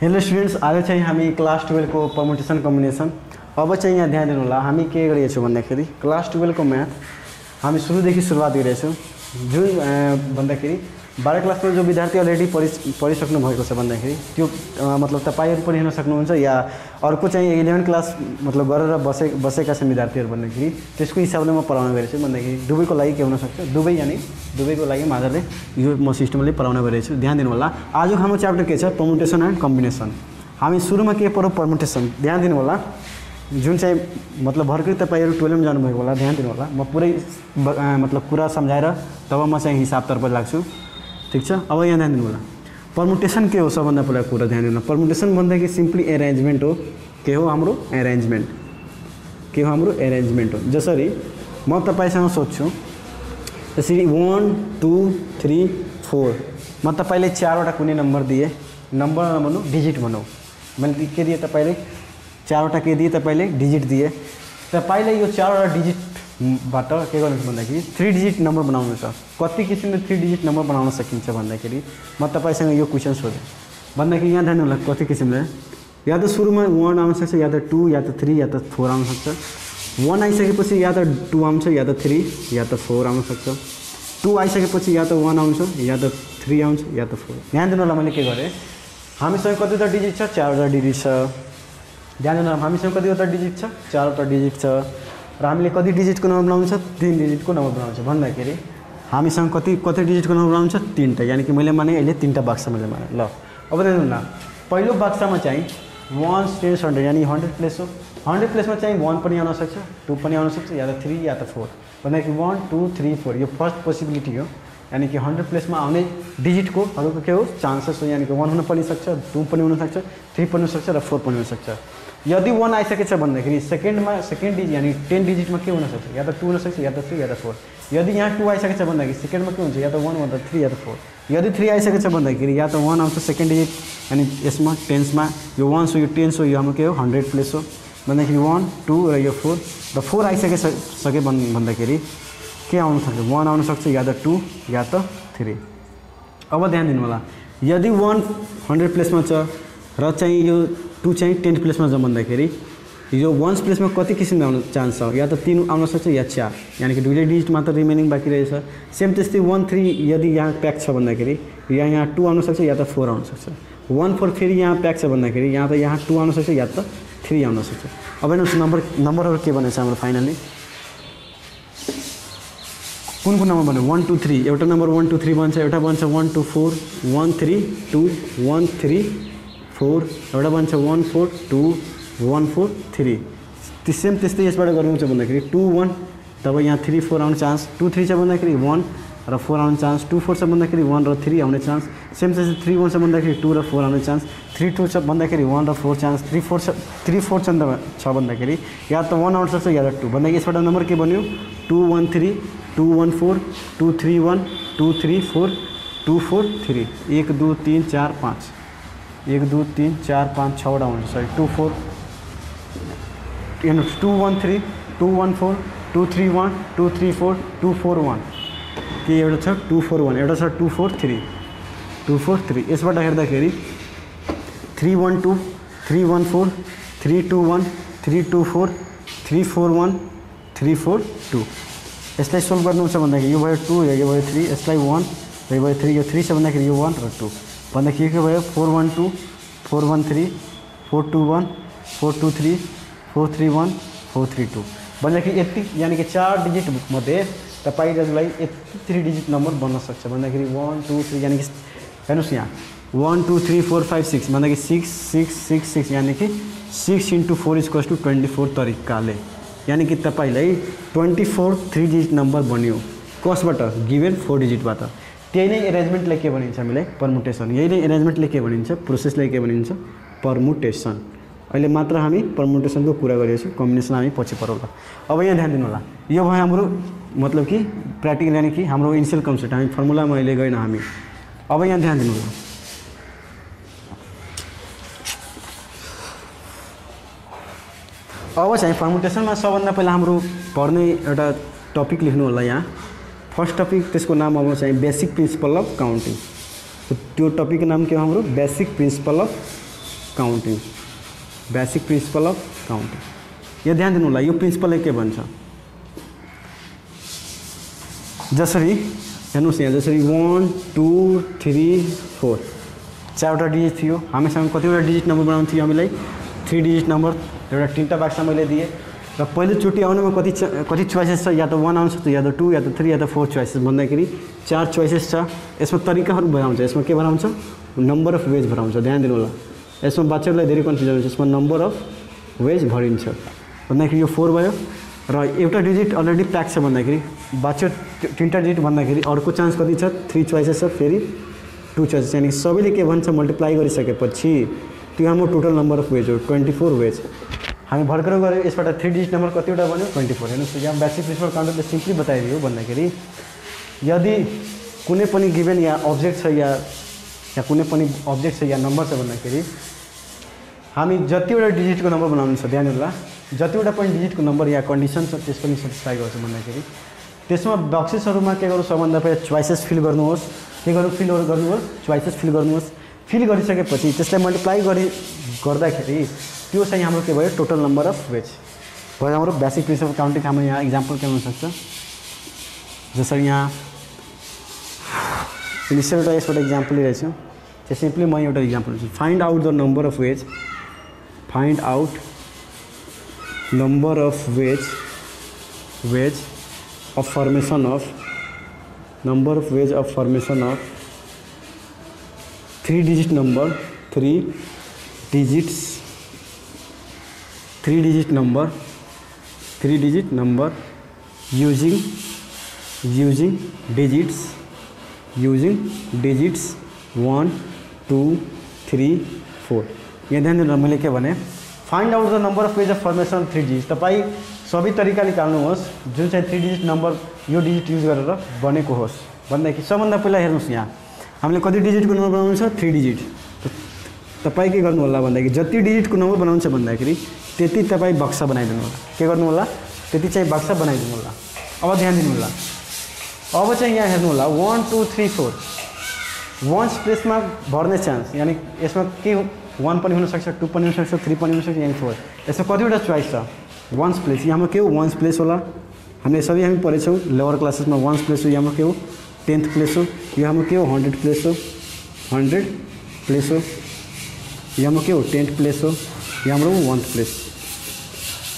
Hello students, आज चाहिँ हामी क्लास 12 को परमुटेसन कम्बिनेसन। अब चाहिँ यहाँ ध्यान दिनु होला, हामी के गरिरहेछौँ भन्दाखेरि क्लास 12 को म्याथ हामी सुरुदेखि सुरुवात गरिरहेछौँ। जुन भन्दाखेरि 12 क्लासको जो विद्यार्थी अलरेडी पढिसक्नु भएको छ भन्दाखेरि त्यो मतलब तपाईहरु पनि हेर्न सक्नुहुन्छ, या अर्को चाहिँ 11 क्लास मतलब गरेर बसेका छन् विद्यार्थीहरु भन्दाखेरि त्यसको हिसाबले म पढाउन गइरहेछु भन्दाखेरि दुवैको लागि के हुन सक्छ, दुवैको लागि माझले यो म सिस्टमले पढाउन गइरहेछु। ध्यान दिनु होला, आजको हाम्रो च्याप्टर के छ, परमुटेसन एन्ड कम्बिनेसन। हामी सुरुमा के पढौँ, परमुटेसन। ध्यान दिनु होला, जुन चाहिँ मतलब भर्खरै तपाईहरु 12 मा जानुभएको होला, ध्यान दिनु होला। म पुरै मतलब कुरा सम्झाएर तब म चाहिँ हिसाबतर्फ लाग्छु, ठीक छ। अब यहाँ ध्यान दिनु होला, परमुटेसन के हो सबभन्दा पहिला कुरा ध्यान दिनु। परमुटेसन भन्दाखेरि सिम्पली एरेन्जमेन्ट हो। के हो हाम्रो एरेन्जमेन्ट, के हो हाम्रो एरेन्जमेन्ट हो। जसरी म तपाईसँग सोध्छु, त्यसरी 1 2 3 4 म तपाईले 4 वटा कुनै नम्बर दिए, नम्बर नभनौँ डिजिट भनौँ, मैले के दिए तपाईले 4 वटा के दिए, तपाईले डिजिट दिए। तपाईले यो 4 वटा डिजिट बाट के गर्नुहुन्छ भन्दाखेरि 3 डिजिट नम्बर बनाउनु छ। कति किसिमले 3 डिजिट नम्बर बनाउन सकिन्छ भन्दाखेरि म तपाईसँग यो क्वेशन सोधेँ भन्दाखेरि यहाँ ध्यान दिनु, कति किसिमले, या त सुरुमा 1 आउन सक्छ, या त 2, या त 3, या त 4 आउन सक्छ। 1 आइसकेपछि या त 2 आउँछ, या त 3, या त 4 आउन सक्छ। 2 आइसकेपछि या त 1 आउँछ, या त 3 आउँछ, या त 4। ध्यान दिनु होला, मैले के गरेँ, हामीसँग कतिवटा डिजिट छ, 4 वटा डिजिट छ। ध्यान दिनु होला, हामीसँग कतिवटा डिजिट छ, 4 वटा डिजिट छ। र हामीले कति डिजिटको नम्बर बनाउनु छ, 3 डिजिटको नम्बर बनाउनु छ भन्दाखेरि हामीसँग कति डिजिटको नम्बर बनाउनु छ, 3 टा। यानी कि मैले माने अहिले 3 टा बक्सा मैले माने। ल अब हेर्नु न, पहिलो बक्सामा चाहिँ 1 10 100 यानी 100 प्लेस हो। 100 प्लेसमा चाहिँ 1 पनि आउन सक्छ, 2 पनि आउन सक्छ, या त 3 या त 4 भन्दाखेरि 1 2 3 4 यो फर्स्ट पोसिबिलिटी हो। यानी कि 100 प्लेसमा आउने डिजिटको हरूको के हो, चान्सेस हो। यानी कि 1 हुन पनि सक्छ, 2 पनि हुन सक्छ, 3 पनि हुन सक्छ र 4 पनि हुन सक्छ। यदि 1 आइसकेछ भन्दाखेरि सेकेन्ड डिजिट यानी 10 डिजिटमा के हुन सक्छ, या त 2 हुन सक्छ, या त 3, या त 4। यदि यहाँ 2 आइसकेछ भन्दाखेरि सेकेन्डमा के हुन्छ, या त 1, या त 3, या त 4। यदि 3 आइसकेछ भन्दाखेरि या त 1 आउँछ सेकेन्ड डिजिट, यानी यसमा टेन्समा यो 1 सो यो 10 सो यो हाम्रो के हो 100 प्लेस हो भन्दाखेरि 1 2 र यो 4 र 4 आइसके भन्दाखेरि के आउन सक्छ, 1 आउन सक्छ, या त 2 या त 3। अब ध्यान दिनु होला, यदि 1 100 प्लेसमा छ र चाहिँ यो 2 चाहिँ 10 प्लेसमा छ भन्दाखेरि यो 1 प्लेसमा कति किसिमले आउन चान्स छ, या त 3 आउन सक्छ, या 4। यानी कि दुईटै डिजिट मात्र रिमेनिङ बाँकी रहेछ। सेम त्यस्तै 1 3 यदि यहाँ प्याक छ भन्दाखेरि यहाँ 2 आउन सक्छ, या त 4 आउन सक्छ। 1 4 फेरि यहाँ प्याक छ भन्दाखेरि यहाँ त यहाँ 2 आउन सक्छ, या त 3 आउन सक्छ। अब हेर्नुहोस् नम्बरहरू के भनेछ हाम्रो फाइनली, कुन नम्बर भन्यो, 1 2 3। एउटा नम्बर 1 2 3 बन्छ, एउटा बन्छ 1 2 4 1 3 2 1 3 4, एउटा बन्छ 1 4 2 1 4 3। सेम त्यस्तै यसबाट गर्नु छ भन्दाखेरि 2 1 तब यहाँ 3 4 आउने चान्स, 2 3 छ भन्दाखेरि 1 र 4 आउने चान्स, 2 4 छ भन्दाखेरि 1 र 3 आउने चान्स। सेम त्यस्तै 3 1 छ भन्दाखेरि 2 र 4 आउने चान्स, 3 2 छ भन्दाखेरि 1 र 4 चान्स, 3 4 छ भन्दाखेरि या त 1 आउन सक्छ, या त 2 भन्दाखेरि यसबाट नम्बर के बन्यो, 2 1 3 2 1 4 2 3 1 2 3 4 2 4 3 1 2 3 4 5 1 2 3 4 5 6 वटा हुन्छ, सरी 2 4 हेर्नुहोस् 2 1 3 2 1 4 2 3 1 2 3 4 2 4 1 के एउटा छ 2 4 1, एउटा छ 2 4 3 2 4 3। यसबाट हेर्दाखेरि 3 1 2 3 1 4 3 2 1 3 2 4 3 4 1 3 4 2। यसलाई सोल्भ गर्नु छ भन्दाखेरि यो भयो 2, यो भयो 3, यसलाई 1 यो भयो 3, यो 3 छ भन्दाखेरि यो 1 र 2 भन्दाखेरि के भयो 4 1 2 4 1 3 4 2 1 4 2 3 4 3 1 4 3 2 भन्दाखेरि यति। यानी कि 4 डिजिट मध्ये तपाईलाई यति 3 डिजिट नम्बर बन्न सक्छ भन्दाखेरि 1 2 3। यानी कि हेर्नुहोस् यहाँ 1 2 3 4 5 6 भन्दाखेरि 6 6 6 6 यानी कि 6 × 4 = 24 तरिकाले, यानी कि तपाईलाई 24 3 डिजिट नम्बर बन्यो। कसबाट, गिभन 4 डिजिटबाट। त्यही नै एरेन्जमेन्टलाई के भनिन्छ हामीले, परमुटेसन। यही नै एरेन्जमेन्टले के भनिन्छ, प्रोसेसलाई के भनिन्छ, परमुटेसन। अहिले मात्र हामी परमुटेसनको कुरा गरिरहेछौँ, कम्बिनेसन हामी पछि पढौँला। अब यहाँ ध्यान दिनु होला, यो भयो हाम्रो मतलब कि प्र्याक्टिकल, यानी कि हाम्रो इनिसियल कन्सेप्ट। हामी फर्मुलामा अहिले गएन हामी। अब यहाँ ध्यान दिनु होला, अब चाहिँ परमुटेसनमा सबभन्दा पहिला हाम्रो पढ्ने एउटा टपिक लेख्नु होला। यहाँ फर्स्ट टपिक, त्यसको नाम अब चाहिँ बेसिक प्रिन्सिपल अफ काउन्टिङ। त्यो टपिकको नाम के हो हाम्रो, basic principle of counting, basic principle of counting. यहाँ ध्यान दिनु होला, यो प्रिन्सिपलले के भन्छ, जसरी हेर्नुहोस् यहाँ जसरी 1 2 3 4 चारवटा डिजिट थियो, हामीसँग कतिवटा डिजिट नम्बर बनाउनु थियो, हामीलाई 3 डिजिट नम्बर एउटा 3टा बाक्सा मैले दिएँ र पहिलोचोटि आउनुमा कति चोइसेस छ, या त 1 आउन सक्छ, या त 2, या त 3, या त 4 चोइसेस भन्दाखेरि 4 चोइसेस छ। यसमा तरिकाहरू भराउँछ, यसमा के भराउँछ, नम्बर अफ वेज भराउँछ। ध्यान दिनु होला, यसमा बच्चाहरूलाई धेरै कन्फ्युजन हुन्छ, यसमा नम्बर अफ वेज भरिन्छ भन्दाखेरि यो 4 भयो र एउटा डिजिट अलरेडी प्याक छ भन्दाखेरि बच्चा 3टा डिजिट भन्दाखेरि अर्को चान्स कति छ, 3 चोइसेस छ, फेरि 2 चोइसेस, यानी सबैले के भन्छ मल्टिप्लाई गरिसकेपछि त्यो हाम्रो टोटल नम्बर अफ वेज हो 24 वेज। हामी भर्खर गऱ्यो, यसबाट 3 डिजिट नम्बर कतिवटा बन्यो 24। हेर्नुहोस् यहाँ बेसिक प्रिन्सिपल काउन्टरले सिम्पली बताइदियो भन्दाखेरि यदि कुनै पनि गिभन या अब्जेक्ट छ या कुनै पनि अब्जेक्ट छ या नम्बर छ भन्दाखेरि हामी जतिवटा डिजिटको नम्बर बनाउनु छ, ध्यान होला, जतिवटा पनि डिजिटको नम्बर या कन्डिसन छ त्यसको नि सेटिस्फाई गर्छ भन्दाखेरि त्यसमा बक्सेसहरूमा के गर्नु, सबभन्दा पहिला चोइसेस फिल गर्नुहोस्, के गर्नु फिल गर्नुहोस्, चोइसेस फिल गर्नुहोस्। फिल गरिसकेपछि त्यसलाई मल्टिप्लाई गर्दाखेरि त्यो चाहिँ हाम्रो के भयो, टोटल नम्बर अफ वेज भयो। हाम्रो बेसिक प्रिन्सिपल काउन्टिङ हाम्रो यहाँ इक्जाम्पल के हुनसक्छ, जसरी यहाँ इनिसियल एउटा यसबाट इक्जाम्पल लिइरहेछु, त्यो सिम्पली म एउटा इक्जाम्पल लिन्छु। Find out the number of ways, find out number of ways of formation of number of ways of formation of 3 digit number 3 digit number using digits 1 2 3 4। यहाँ ध्यान दिनु, मैले के भने find out the number of ways of formation of 3 digit. तपाईँ सबै तरिका निकाल्नुहोस् जुन चाहिँ 3 डिजिट नम्बर यो डिजिट युज गरेर बनेको होस् भन्दाखेरि सबभन्दा पहिला हेर्नुहोस् यहाँ हामीले कति डिजिटको नम्बर बनाउनु छ, 3 डिजिट। तपाईँ के गर्नु होला भन्दाखेरि जति डिजिटको नम्बर बनाउनु छ भन्दाखेरि त्यति तपाईँ बक्सा बनाइदिनु होला, के गर्नु होला, त्यति चाहिँ बक्सा बनाइदिनु होला। अब ध्यान दिनु होला, अब चाहिँ यहाँ हेर्नु होला 1 2 3 4 वन्स प्लेसमा भर्ने चान्स, यानी यसमा के 1 पनि हुनसक्छ, 2 पनि हुनसक्छ, 3 पनि हुनसक्छ, यानी 4। यसमा कतिवटा चोइस छ, वन्स प्लेस, यहाँ के हो, वन्स प्लेस होला। हामीले सबै हामी पढेछौँ लोअर क्लासेसमा, वन्स प्लेस हो, यहाँ के हो 10th प्लेस हो, यहाँ के हो 100 प्लेस हो, 100 प्लेस हो, यहाँ के हो 10th प्लेस हो, यहाँ 1th प्लेस।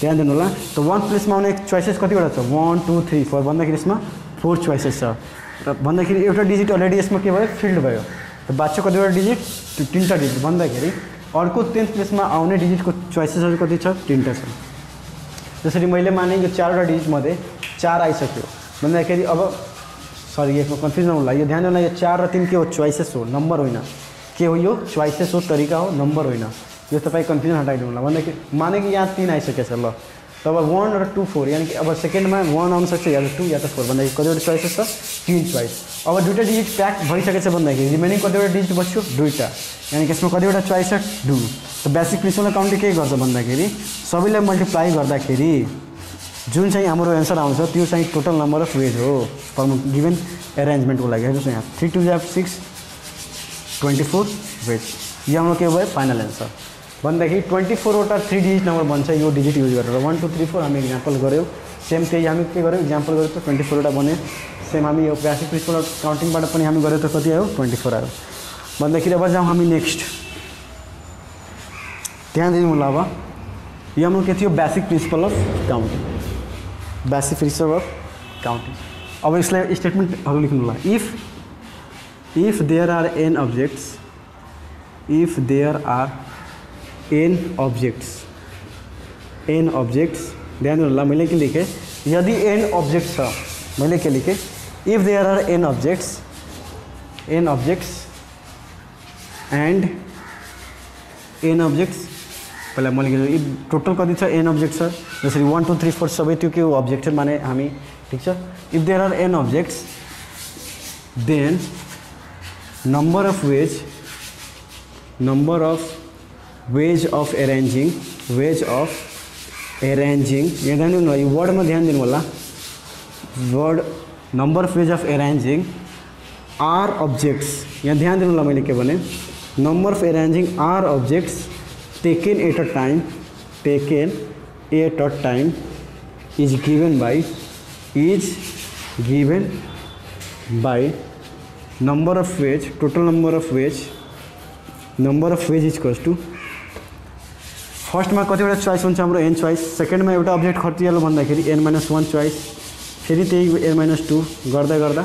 ध्यान दिनु होला, त 1th प्लेसमा आउने चोइसेस कतिवटा छ, 1 2 3 4 भन्दाखेरि यसमा 4 चोइसेस छ र भन्दाखेरि एउटा डिजिट अलरेडी यसमा के भयो, फिल्ड भयो। त बाँच्यो कतिवटा डिजिट, 3टा डिजिट भन्दाखेरि अर्को 10th प्लेसमा आउने डिजिटको चोइसेसहरू कति छ, 3टा छ। जसरी मैले माने यो 4वटा डिजिटमध्ये 4 आइसक्यो भन्दाखेरि अब सरी यसमा कन्फ्युजन होला, यो ध्यान होला, यो 4 र 3 के हो, चोइसेस हो, नम्बर होइन। के हो यो, चोइसेस हो, तरिका हो, नम्बर होइन। यो तपाईँ कन्फ्युजन हटाइदिनु होला भन्दाखेरि माने कि यहाँ 3 आइसकेछ ल, तब 1 र 2 4, यानी कि अब सेकेन्डमा 1 आउन सक्छ, या त 2 या त 4 भन्दाखेरि कतिवटा चोइसेस छ, 3 चोइस। अब 2टा डिजिट प्याक भइसकेछ भन्दाखेरि रिमेनिङ कतिवटा डिजिट बच्यो, 2टा, यानी कि यसमा कतिवटा चोइस छ, 2। त बेसिक प्रिन्सिपल काउन्टिङ के गर्छ भन्दाखेरि सबैलाई मल्टिप्लाई गर्दाखेरि जुन चाहिँ हाम्रो एन्सर आउँछ त्यो चाहिँ टोटल नम्बर अफ वेज हो गिभन एरेन्जमेन्टको लागि। हेर्नुहोस् यहाँ 3 2 6 24 वेज, यो हाम्रो के भयो, फाइनल एन्सर भन्दाखेरि 24वटा 3 डिजिट नम्बर बन्छ यो डिजिट युज गरेर। 1 2 3 4 हामी इक्जाम्पल गऱ्यौँ, सेम त्यही हामी के गऱ्यौँ, इक्जाम्पल गऱ्यौँ त 24वटा बन्यो। सेम हामी यो बेसिक प्रिन्सिपल काउन्टिङबाट पनि हामी गऱ्यौँ त कति आयो, 24 आयो भन्दाखेरि अब जाउँ हामी नेक्स्ट। ध्यान दिनु होला, अब यो हाम्रो के थियो, basic principle of counting, basic principle of counting. अब यसलाई स्टेटमेन्टहरू लेख्नु होला, if there are n objects, if there are n objects, ध्यान दिनु होला, मैले के लेखेँ, यदि n objects छ, मैले के लेखेँ, if there are n objects and n objects, पहिला मैले के लेखेँ, टोटल कति छ, n objects छ, जसरी 1 2 3 4 सबै त्यो के हो, अब्जेक्ट माने हामी, ठिक छ। if there are n objects then number of ways of arranging, यहाँ ध्यान दिनु होला, यो वर्डमा ध्यान दिनु होला, word number of ways of arranging r objects, यहाँ ध्यान दिनु होला, मैले के भने number of arranging r objects taken at a time is given by number of ways, total number of ways is equals to first में कतिवटा choice हुन्छ हाम्रो n चॉइस, सेकेंड में एउटा अब्जेक्ट खटिहाल्नु भन्दाखेरि n-1 चॉइस, फेरि त्यही n-2 गर्दा गर्दा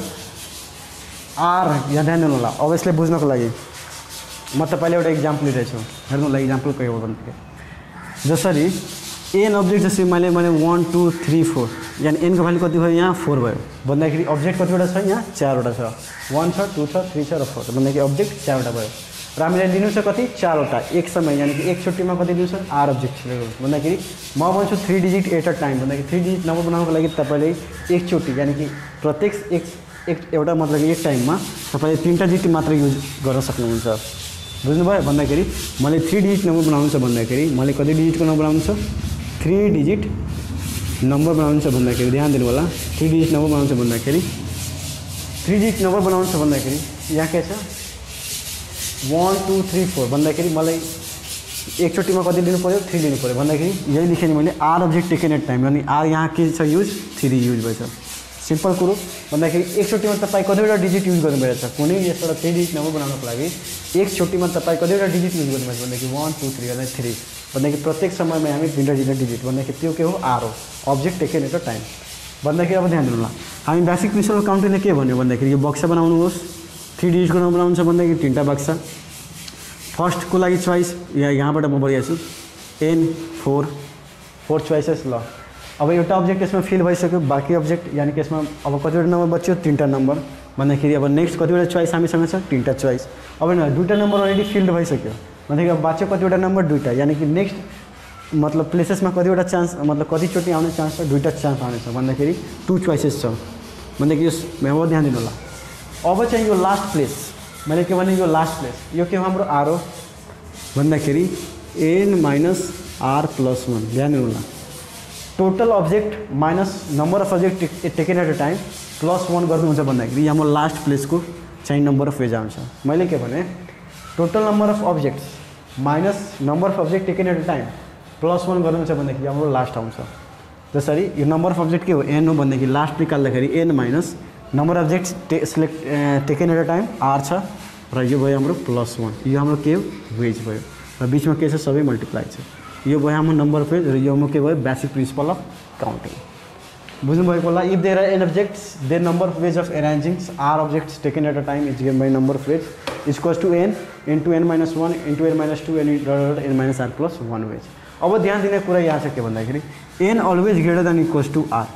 आर यहाँ ध्यान दिनु होला। अब यसले बुझ्नको लागि म तपाईलाई एउटा इक्जाम्पल लिइरहेछु, हेर्नु होला इक्जाम्पल के हो भन्दाखेरि जसरी एन अब्जेक्ट जसरी मैले 1 2 3 4 यानी n को भ्यालु कति भयो यहाँ 4 भयो भन्दाखेरि अब्जेक्ट कतिवटा छ यहाँ 4 वटा छ, 1 छ 2 छ 3 छ र 4 भन्दाखेरि अब्जेक्ट 4 वटा भयो र हामीले लिनु छ कति 4 वटा एक समय यानी कि एक चोटीमा कति लिनु छ आर अब्जेक्ट भन्दाखेरि म भन्छु 3 डिजिट एट अ टाइम भन्दाखेरि 3 डिजिट नम्बर बनाउनको लागि तपाईले एक चोटी यानी कि प्रत्येक एक एउटा मतलब एक टाइममा तपाईले 3टा डिजिट मात्र युज गर्न सक्नुहुन्छ। बुझ्नुभयो? भन्दाखेरि मैले 3 डिजिट नम्बर बनाउनु छ भन्दाखेरि मैले कति डिजिटको नम्बर बनाउनु छ 3 डिजिट नम्बर बनाउनु छ भन्दाखेरि ध्यान दिनु होला 3 डिजिट नम्बर बनाउनु छ भन्दाखेरि 3 डिजिट नम्बर बनाउनु छ भन्दाखेरि यहाँ के छ 1 2 3 4 भन्दाखेरि मलाई एकचोटीमा कति लिनु पर्यो 3 लिनु पर्यो भन्दाखेरि यही लेखेँ मैले r object taken at time अनि आर यहाँ के छ युज 3 युज भएछ। सिम्पल कुरो भन्दाखेरि एकचोटीमा तपाईँ कतिवटा डिजिट युज गर्नुभएको छ कुनै यसबाट 3 डिजिट नम्बर बनाउनको लागि एकचोटीमा तपाईँ कतिवटा डिजिट युज गर्नुभएको छ भन्दाखेरि 1 2 3 गर्दा 3 भन्दाखेरि प्रत्येक समयमा हामी 3टा डिजिट भन्दाखेरि त्यो के हो आर हो object taken at a time भन्दाखेरि। अब ध्यान दिनु होला हामी बेसिक प्रिन्सिपल काउन्टिङले के भन्यो भन्दाखेरि यो बक्सा बनाउनुहोस् 3 डिजिटको नम्बर बनाउनु छ भन्दाखेरि 3टा बक्सा फर्स्टको लागि चोइस यहाँबाट म बढिएको छु n 4 चोइसेस ल। अब एउटा अब्जेक्ट यसमा फिल भइसक्यो बाँकी अब्जेक्ट यानी कि यसमा अब कतिवटा नम्बर बच्यो 3टा नम्बर भन्दाखेरि अब नेक्स्ट कतिवटा चोइस हामीसँग छ 3टा चोइस। अब न 2टा नम्बर अलरेडी फिल्ड भइसक्यो भन्दाखेरि अब बाँच्यो कतिवटा नम्बर 2टा यानी कि नेक्स्ट मतलब प्लेसेसमा कतिवटा चान्स मतलब कतिचोटि आउने चान्स छ 2टा चान्स आउने छ भन्दाखेरि 2 चोइसेस छ भन्दाखेरि यो ध्यान दिनु होला। अब चाहिँ यो लास्ट प्लेस मैले के भने यो लास्ट प्लेस यो के हो हाम्रो आर हो भन्दाखेरि n-r+1 ध्यान दिनु होला total object minus number of object taken at a time +1 गर्नुहुन्छ भन्दाखेरि यहाँ म लास्ट प्लेसको चाहिँ नम्बर अफ वेज आउँछ। मैले के भने total number of objects minus number of object taken at a time +1 गर्नुहुन्छ भन्दाखेरि हाम्रो लास्ट आउँछ। जसरी यो नम्बर अफ अब्जेक्ट के हो n हो भन्दाखेरि लास्ट निकाल्दाखेरि n minus number of objects select taken at a time r छ र यो भयो हाम्रो +1 यो हाम्रो के हो वेज भयो र बिचमा के छ सबै मल्टिप्लाई छ यो भयो हाम्रो नम्बर अफ वेज र यो के भयो बेसिक प्रिन्सिपल अफ काउन्टिङ। बुझ्नुभएको होला if there are n objects there number of ways of arranging r objects taken at a time is given by number of ways equals to n into n-1 into n-2 and n-r+1 ways. अब ध्यान दिने कुरा यहाँ छ के भन्दाखेरि n always greater than equals to r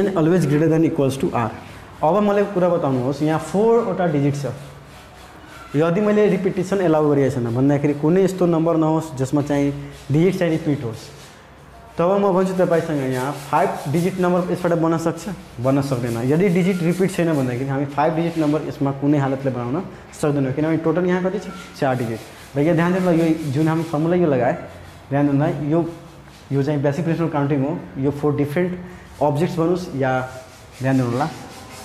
n always greater than equals to r. अब मलाई कुरा बताउनुहोस् यहाँ 4 वटा डिजिट छ यदि मैले रिपिटेसन एलाउ गरिएको छैन भन्दाखेरि कुनै यस्तो नम्बर नहोस् जसमा चाहिँ डिजिट चाहिँ रिपिट होस् तब म भन्छु तपाईसँग यहाँ 5 डिजिट नम्बर यसबाट बन्न सक्दैन। यदि डिजिट रिपिट छैन भन्दाखेरि हामी 5 डिजिट नम्बर यसमा कुनै हालतले बनाउन सक्दैनौँ किनभने टोटल यहाँ कति छ 4 डिजिट र यहाँ ध्यान दिनु यो जुन हामी फर्मुला यो लगाए ध्यान दिनु यो चाहिँ बेसिक प्रिन्सिपल काउन्टिङ हो। यो 4 डिफ्रेन्ट अब्जेक्ट्स भन्नुहोस् या ध्यान दिनु होला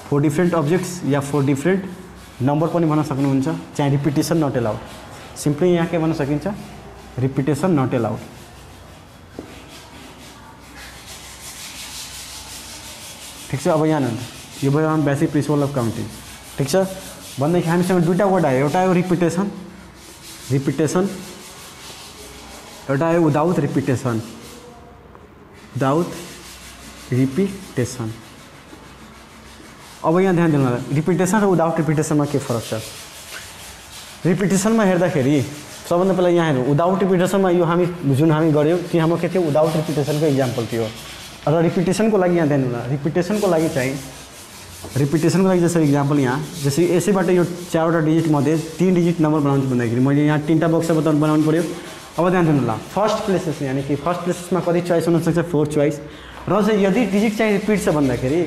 4 डिफ्रेन्ट अब्जेक्ट्स या 4 डिफ्रेन्ट नम्बर पनि भन्न सक्नुहुन्छ चाहिँ रिपिटेसन नट एलाउड। सिम्पली यहाँ के भन्न सकिन्छ रिपिटेसन नट एलाउड। ठिक छ। अब यहाँ यो भयो हाम्रो बेसिक प्रिन्सिपल अफ काउन्टिङ ठिक छ भन्दाखेरि हामीसँग दुईटा वर्ड आयो एउटा आयो रिपिटेसन एउटा आयो विदाउट रिपिटेसन अब यहाँ ध्यान दिनु होला रिपिटेसन र विदाउट रिपिटेसनमा के फरक छ। रिपिटेसनमा हेर्दाखेरि सबभन्दा पहिला यहाँ हेर्नु विदाउट रिपिटेसनमा यो जुन हामी गऱ्यौँ त्यो हाम्रो के थियो विदाउट रिपिटेसनको इक्जाम्पल थियो र रिपिटेसनको लागि यहाँ ध्यान दिनु होला रिपिटेसनको लागि जसरी इक्जाम्पल यहाँ जसरी यसैबाट यो 4वटा डिजिट मध्ये 3 डिजिट नम्बर बनाउँछु भन्दाखेरि मैले यहाँ 3टा बक्सा बनाउनु पर्यो। अब ध्यान दिनु होला फर्स्ट प्लेसेस यानी कि फर्स्ट प्लेसेसमा कति चोइस हुनसक्छ 4 चोइस र चाहिँ यदि डिजिट चाहिँ रिपिट छ भन्दाखेरि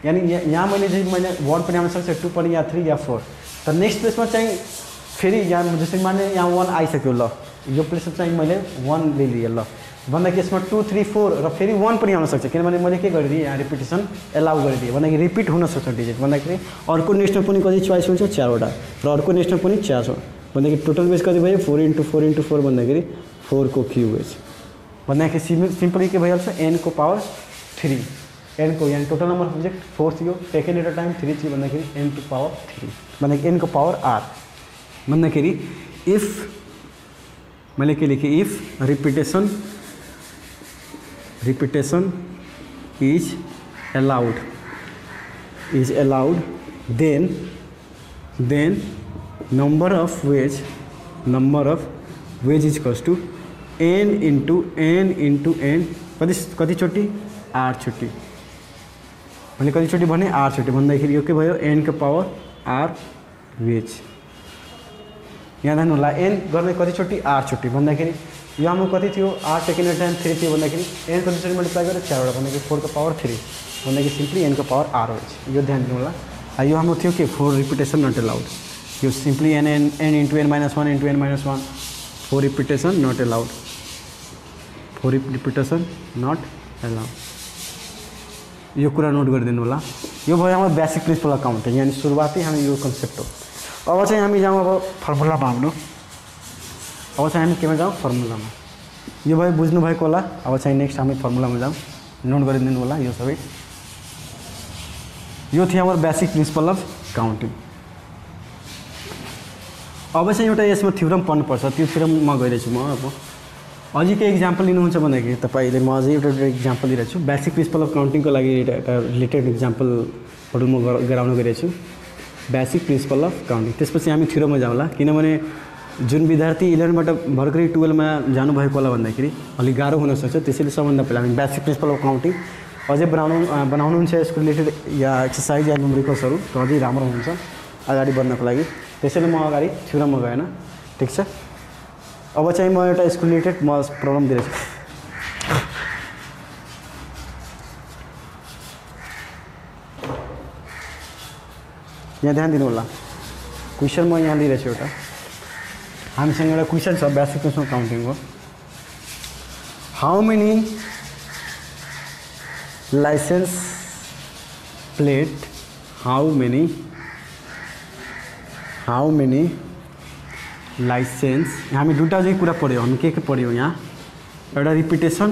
यानी यहाँ मैले 1 पनि आउन सक्छ 2 पनि या 3 या 4 तर नेक्स्ट प्लेसमा चाहिँ फेरि यहाँ जसरी माने यहाँ 1 आइसक्यो ल यो प्लेसमा चाहिँ मैले 1 ले लिएँ ल भन्दाखेरि यसमा 2 3 4 र फेरि 1 पनि आउन सक्छ किनभने मैले के गरिदिएँ यहाँ रिपिटेसन एलाउ गरिदिएँ भन्दाखेरि रिपिट हुन सक्छ डिजिट भन्दाखेरि अर्को नेक्स्टमा पनि कति चोइस हुन्छ 4वटा र अर्को नेक्स्टमा पनि 4 भन्दाखेरि टोटल वेज कति भयो 4 × 4 × 4 भन्दाखेरि 4 को क्यूब वेज भन्दाखेरि सिम्पली के भइहाल्छ n को पावर 3 n को यानी टोटल नंबर अफ अब्जेक्ट 4 थियो टेकन एट अ टाइम 3 थियो भन्दाखेरि n टू पावर 3 भन्दाखेरि n को पावर r भन्दाखेरि इफ मैले के लेखेँ if repetition is allowed then number of ways is equals to n into n कति चोटि 8 चोटि भने कति चोटि भने 8 चोटि भन्दाखेरि यो के भयो n को पावर r वेज यहाँ ध्यान होला n गर्ने कति चोटि 8 चोटि भन्दाखेरि यो हाम्रो कति थियो 8 टेकन एट टाइम 3 थियो भन्दाखेरि n कति चोटि मल्टिप्लाई गरेर 4 वटा भन्दाखेरि 4 को पावर 3 भन्दाखेरि सिम्पली n को पावर r वेज यो ध्यान दिनु होला यो हाम्रो थियो के 4 रिपिटेसन नट अलाउड यो simply n into n minus 1 into n minus 1 4 repetition not allowed 4 repetition not allowed यो कुरा नोट गरिदिनु होला यो भयो हाम्रो बेसिक प्रिन्सिपल अफ काउन्टिङ यानी सुरुवाती हामी यो कन्सेप्ट हो अब चाहिँ हामी जाउँ अब फर्मुलामा हाम्रो अब चाहिँ हामी केमा जाउँ फर्मुलामा यो भयो बुझ्नु भएको होला अब चाहिँ नेक्स्ट हामी फर्मुलामा जाउँ नोट गरिदिनु होला यो सबै यो थियो हाम्रो बेसिक प्रिन्सिपल अफ काउन्टिङ अब चाहिँ एउटा यसमा थ्योरम पढ्नुपर्छ त्यो थ्योरममा गइरहेछु म अब अझै के इक्जाम्पल लिनुहुन्छ भन्दाखेरि तपाईँले म अझै एउटा इक्जाम्पल लिइरहेको छु बेसिक प्रिन्सिपल अफ काउन्टिङको लागि एउटा रिलेटेड इक्जाम्पलहरू म गराउन गइरहेको छु बेसिक प्रिन्सिपल अफ काउन्टिङ त्यसपछि हामी थ्योरममा जाउँला किनभने जुन विद्यार्थी 11बाट भर्खरै 12मा जानुभएको होला भन्दाखेरि अलिक गाह्रो हुनसक्छ त्यसैले सबभन्दा पहिला हामी बेसिक प्रिन्सिपल अफ काउन्टिङ अझै बनाउनुहुन्छ यसको रिलेटेड या एक्सर्साइज या न्युमेरिकल्सहरू त अझै राम्रो हुन्छ अगाडि बढ्नको लागि त्यसैले म अगाडि थ्योरममा गएन ठिक छ अब चाहिँ म एउटा यसको रिलेटेड म प्रब्लम दिइरहेछु यहाँ ध्यान दिनु होला क्वेसन म यहाँ लिइरहेछु एउटा हामीसँग एउटा क्वेसन छ बेसिक प्रिन्सिपल काउन्टिङको how many license plate how many license हामी दुईटा चाहिँ कुरा पढ्यौँ हामी के पढ्यौँ यहाँ एउटा रिपिटेसन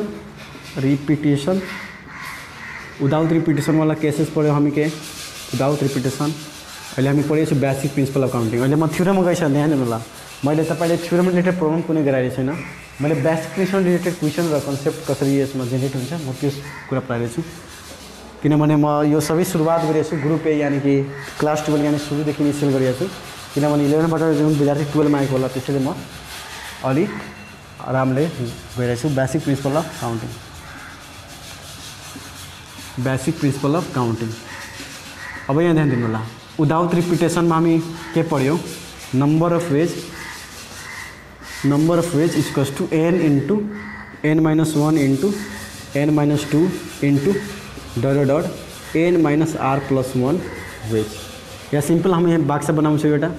विदाउट रिपिटेसनवाला केसेस पढ्यौँ हामी के विदाउट रिपिटेसन अहिले हामी पढिरहेको छु बेसिक प्रिन्सिपल अफ काउन्टिङ अहिले म थ्योरममा गइसकेँ ध्यान दिनु होला मैले तपाईँले थ्योरम रिलेटेड प्रब्लम कुनै गराएको छैन मैले बेसिक प्रिन्सिपल रिलेटेड क्वेसन र कन्सेप्ट कसरी यसमा जेनेरेट हुन्छ म त्यो कुरा पढाइरहेको छु किनभने म यो सबै सुरुवात गरिरहेको छु ग्रुप ए यानि कि क्लास 12 यानि सुरुदेखि इनिसियल गरिरहेको छु किनभने 11बाट जुन विद्यार्थी 12मा आएको होला त्यसैले म अलि आरामले गइरहेको छु बेसिक प्रिन्सिपल अफ काउन्टिङ अब यहाँ ध्यान दिनु होला विदाउट रिपिटेसनमा हामी के पढ्यौँ number of ways equals to n into n minus 1 into n minus 2 into ... n minus r plus 1 wage yeah simple हम यहाँ बाक्सा बनाउँछौँ एउटा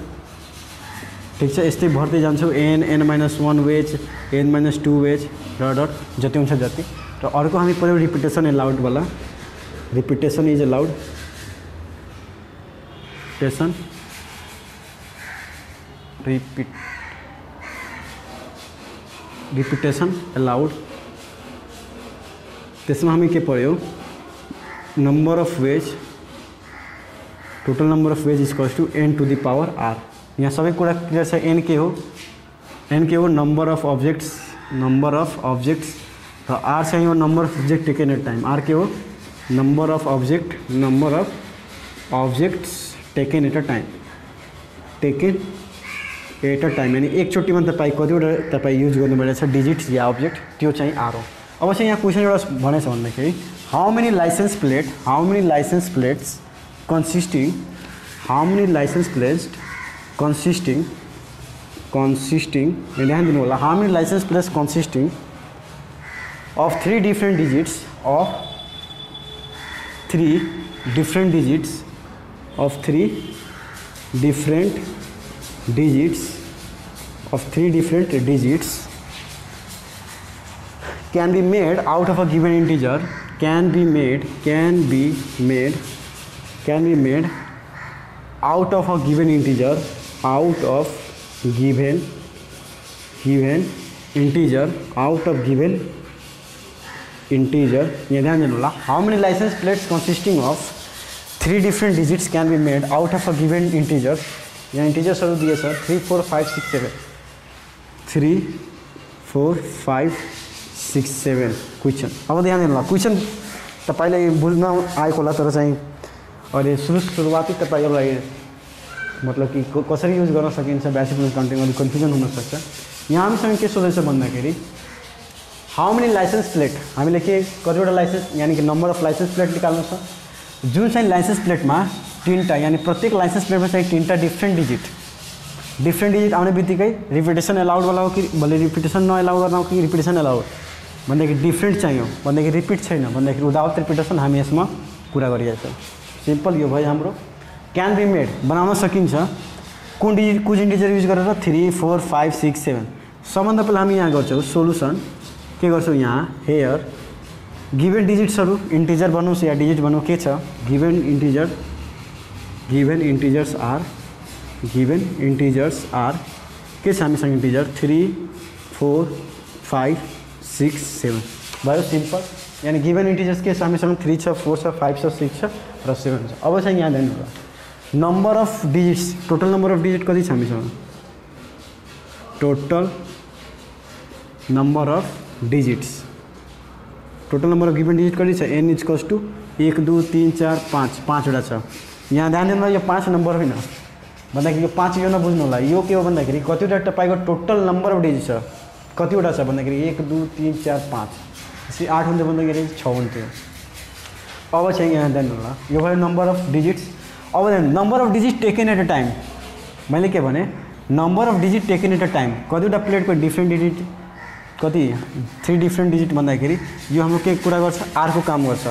ठीक छ यस्तै भर्दै जान्छौँ n minus 1 ways n minus 2 ways ... जति हुन्छ जति र अर्को हामी पढ्यौँ रिपिटेसन अलाउड वाला repetition is allowed repetition allowed त्यसमा हामी के पढ्यौँ number of ways total number of ways equals to n to the power r यहाँ सबै कुरा क्लियर छ n के हो नंबर अफ अब्जेक्ट्स र r चाहिँ हो number of object taken at time r के हो number of objects taken at a time यानी एकचोटिमा तपाईँ कतिवटा तपाईँ युज गर्नुभएको छ डिजिट्स या अब्जेक्ट त्यो चाहिँ r हो अब चाहिँ यहाँ क्वेसन एउटा भनेछ भन्दाखेरि how many licence plates consisting ध्यान दिनु होला how many license plates consisting of 3 different digits of 3 different digits can be made out of a given integer can be made out of a given integer given integer out of given integer, ये ध्यान देना। how many license plates consisting of 3 different digits can be made out of a given integer, यहाँ integer sir दिए sir 3 4 5 6 7 3 4 5 6 7 question. अब ध्यान देना question तपाईले बुझ्न आएको होला तर चाहिँ अहिले सुरुवाती तपाईहरुलाई मतलब कि कसरी युज गर्न सकिन्छ बेसिक प्रिन्सिपल काउन्टिङ अलिक कन्फ्युजन हुन सक्छ। यहाँ हामीसँग के सोधेछ भन्दाखेरि हाउ मेनी लाइसेन्स प्लेट, हामीले के कतिवटा लाइसेन्स यानी कि नम्बर अफ लाइसेन्स प्लेट निकाल्नु छ, जुन चाहिँ लाइसेन्स प्लेटमा 3टा यानी प्रत्येक लाइसेन्स प्लेटमा चाहिँ 3टा डिफ्रेन्ट डिजिट आउने बित्तिकै रिपिटेसन एलाउड वाला हो कि भले रिपिटेसन नएलाउ गर्न हो कि रिपिटेसन एलाउड भन्दाखेरि डिफ्रेन्ट चाहियो भन्दाखेरि रिपिट छैन भन्दाखेरि विदाउट रिपिटेसन हामी यसमा कुरा गरिरहेछौँ। सिम्पल यो भयो हाम्रो क्यान बी मेड, बनाउन सकिन्छ कुन इन्टिजर युज गरेर 3 4 5 6 7। सबभन्दा पहिला हामी यहाँ गर्छौँ सोलुसन के गर्छौँ, यहाँ हेयर गिभन डिजिट्सहरू इन्टिजर बनाउँछ या डिजिट बनाउँ के छ, गिभन इन्टिजर्स आर के छ हामीसँग इन्टिजर 3 4 5 6 7 भयो। सिम्पल यानी गिभन इन्टिजर्स के छ हामीसँग 3 छ 4 छ 5 छ 6 छ र 7 छ। अब चाहिँ यहाँ ध्यान दिनु number of digits, total number of digit कति छ हामीसँग, total number of digits, total number of given digit कति छ n इक्वल्स टू 1 2 3 4 5 5वटा छ। यहाँ ध्यान दिनु यो 5 नम्बर होइन भन्दाखेरि यो 5 यो नबुझ्नु होला, यो के हो भन्दाखेरि कतिवटा तपाईको टोटल नम्बर अफ डिजिट छ कतिवटा छ भन्दाखेरि 1 2 3 4 5 यसरी 8 हुन्थ्यो भन्दाखेरि 6 हुन्थ्यो। अब चाहिँ यहाँ ध्यान दिनु होला यो भयो नम्बर अफ डिजिट्स। अब number of digit taken at a time, मैले के भने number of digit taken at a time कतिवटा प्लेटको डिफ्रेन्ट डिजिट कति 3 डिफ्रेन्ट डिजिट भन्दाखेरि यो हाम्रो के कुरा गर्छ आर को काम गर्छ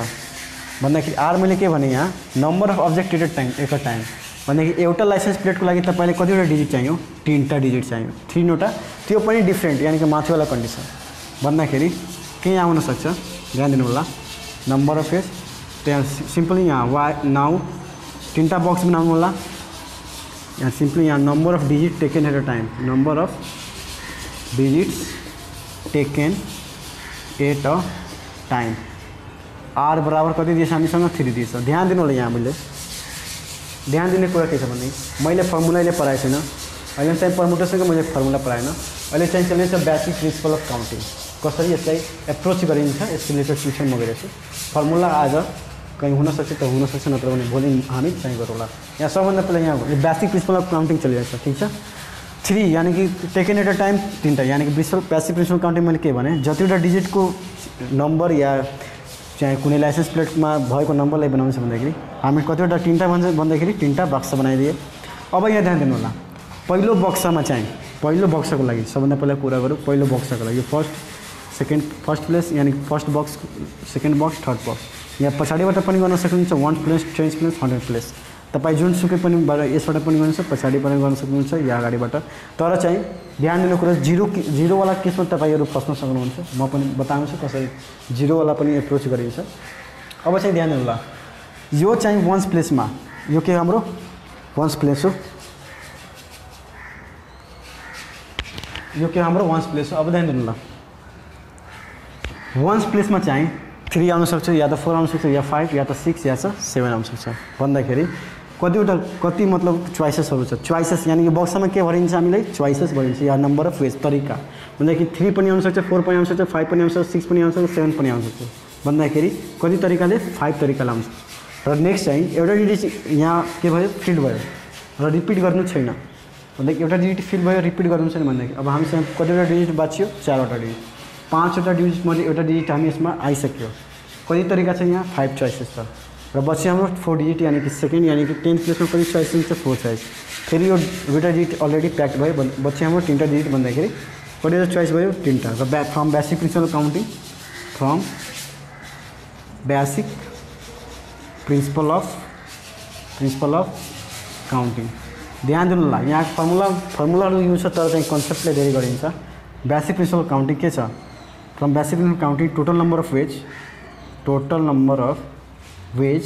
भन्दाखेरि आर मैले के भने यहाँ number of object at a time भन्दाखेरि एउटा लाइसेन्स प्लेटको लागि तपाईलाई कतिवटा डिजिट चाहियो, 3टा डिजिट चाहियो, 3वटा त्यो पनि डिफ्रेन्ट यानी कि माथिवाला कन्डिसन भन्दाखेरि के आउन सक्छ ध्यान दिनु होला नम्बर अफ एज त्यहाँ सिम्पली यहाँ वाइ नाउ 3टा बक्स बनाउनु होला, यहाँ सिम्पली यहाँ number of digit taken at a time, number of digits taken at a time r बराबर कति दिएछ हामीसँग 3 दिएछ। ध्यान दिनु होला यहाँ मैले ध्यान दिने कुरा के छ भने मैले फर्मुलाले पढाएको छैन, अहिले चाहिँ परमुटेसनको मैले फर्मुला पढाएन, अहिले चाहिँ चल्दैछ बेसिक प्रिन्सिपल अफ काउन्टिङ कसरी यसलाई एप्रोच गरिन्छ यसको रिलेटेड क्वेसन म गरेछु। फर्मुला आज कहीँ हुनसक्छ त हुनसक्छ नत्र भने भोलि हामी चाहिँ गरौँला। यहाँ सबभन्दा पहिला यहाँ बेसिक प्रिन्सिपल अफ काउन्टिङ चलिरहेको छ ठिक छ। 3 यानी कि टेकन एट अ टाइम 3टा यानी कि बेसिक प्रिन्सिपल काउन्टिङ मैले के भने जतिवटा डिजिटको नम्बर या चाहे कुनै लाइसेन्स प्लेटमा भएको नम्बरलाई बनाउँछ भन्दाखेरि हामी कतिवटा 3टा भन्छ भन्दाखेरि 3टा बक्स बनाइदिए। अब यहाँ ध्यान दिनु होला पहिलो बक्समा चाहिँ पहिलो बक्सको लागि सबभन्दा पहिला कुरा गरौँ पहिलो बक्सको लागि फर्स्ट प्लेस यानी first box second box third box यहाँ पछाडिबाट पनि गर्न सक्नुहुन्छ 1 प्लेस 10 प्लेस 100 प्लेस तपाईँ जुनसुकै पनि यसबाट पनि गर्नुहुन्छ पछाडिबाट गर्न सक्नुहुन्छ या अगाडिबाट। तर चाहिँ ध्यान दिनु कुरा जिरो वाला केसमा तपाईँहरू फस्न सक्नुहुन्छ, म पनि बताउँछु कसरी जिरो वाला पनि एप्रोच गरिन्छ। अब चाहिँ ध्यान दिनु होला यो चाहिँ वन्स प्लेसमा यो के हाम्रो वन्स प्लेस हो, यो के हाम्रो वन्स प्लेस हो। अब ध्यान दिनु होला वन्स प्लेसमा चाहिँ 3 आउन सक्छ या त 4 आउन सक्छ या 5 या त 6 या त 7 आउन सक्छ भन्दाखेरि कति मतलब चोइसेसहरू छ। चोइसेस यानी कि बक्समा के भरिन्छ हामीलाई चोइसेस भरिन्छ या नम्बर अफ वेज तरिका भन्दाखेरि 3 पनि आउन सक्छ 4 पनि आउन सक्छ 5 पनि आउन सक्छ 6 पनि आउन सक्छ 7 पनि आउन सक्छ भन्दाखेरि कति तरिकाले 5 तरिकाले आउँछ। र नेक्स्ट चाहिँ एउटा डिजिट यहाँ के भयो फिल भयो र रिपिट गर्नु छैन भन्दाखेरि एउटा डिजिट फिल भयो रिपिट गर्नु छैन भन्दाखेरि अब हामीसँग कतिवटा डिजिट बाँच्यो 4वटा डिजिट 5वटा डिजिट मध्ये एउटा डिजिट हामी यसमा आइसक्यो। कति तरिका छ यहाँ 5 चोइसेस छ र बच्चे हाम्रो 4 डिजिट यानी कि सेकेन्ड यानी कि 10th प्लेसमा कति चोइस हुन्छ 4 चोइस। फेरि यो दुईवटा डिजिट अलरेडी प्याक्ड भयो बच्चे हाम्रो 3टा डिजिट भन्दाखेरि कतिवटा चोइस भयो 3टा र from basic principle counting from basic principle of counting. ध्यान दिनु होला यहाँ फर्मुलाहरू युज छ तर चाहिँ कन्सेप्टले धेरै गरिन्छ। बेसिक प्रिन्सिपल काउन्टिङ के छ from basic principle counting total number of ways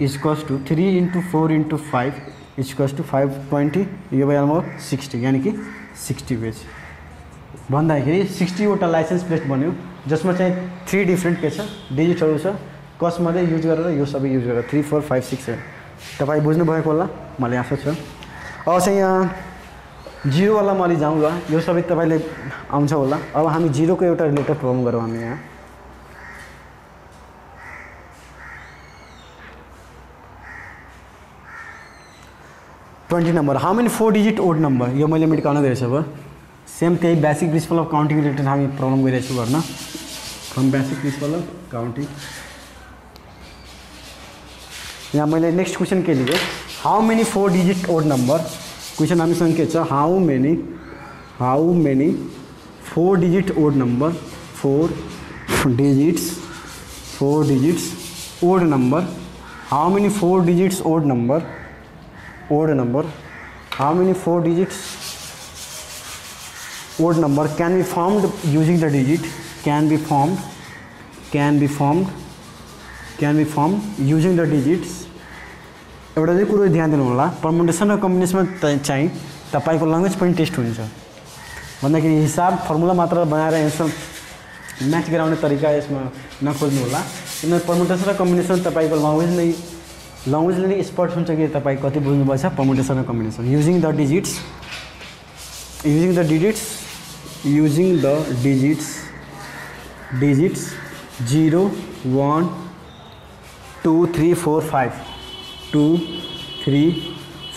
equals to 3 × 4 × 5 equals to 520 यो भयो अलमोस्ट 60 यानी कि 60 पेज भन्दाखेरि 60वटा लाइसेन्स प्लेट बन्यो जसमा चाहिँ 3 डिफ्रेन्ट के छ डिजिटहरू छ कसमध्ये युज गरेर यो सबै युज गरेर 3 4 5 6 7 तपाईँ बुझ्नु भएको होला मलाई आशा छ। अब चाहिँ यहाँ जिरोवाला म अलि जाउँला यो सबै तपाईँले आउँछ होला। अब हामी जिरोको एउटा रिलेटेड प्रब्लम गरौँ हामी यहाँ। Twenty number how many 4 digit odd number यो मैले मेटिकाउन गइरहेछु। अब सेम त्यही basic principle of counting related हामी प्रब्लम गरिरहेछु गर्न from basic principle of counting. यहाँ मैले नेक्स्ट क्वेश्चन के लिए how many 4 digit odd number question हामीसँग के छ how many 4 digit odd number 4 digits odd number how many 4 digits odd number how many 4 digits odd number can be formed using the digit can be formed using the digits। एउटा चाहिँ कुरो ध्यान दिनु होला permutation र कम्बिनेसनमा चाहिँ तपाईको language पनि टेस्ट हुन्छ भन्दाखेरि हिसाब फर्मुला मात्र बनाएर एन्सर म्याच गराउने तरिका यसमा नखोज्नु होला किनभने परमुटेसन र कम्बिनेसन तपाईको ल्याङ्ग्वेजले नै स्पष्ट हुन्छ कि तपाईँ कति बुझ्नुभएछ परमुटेसन र कम्बिनेसन using the digits 0 1 2 3 4 5 2 3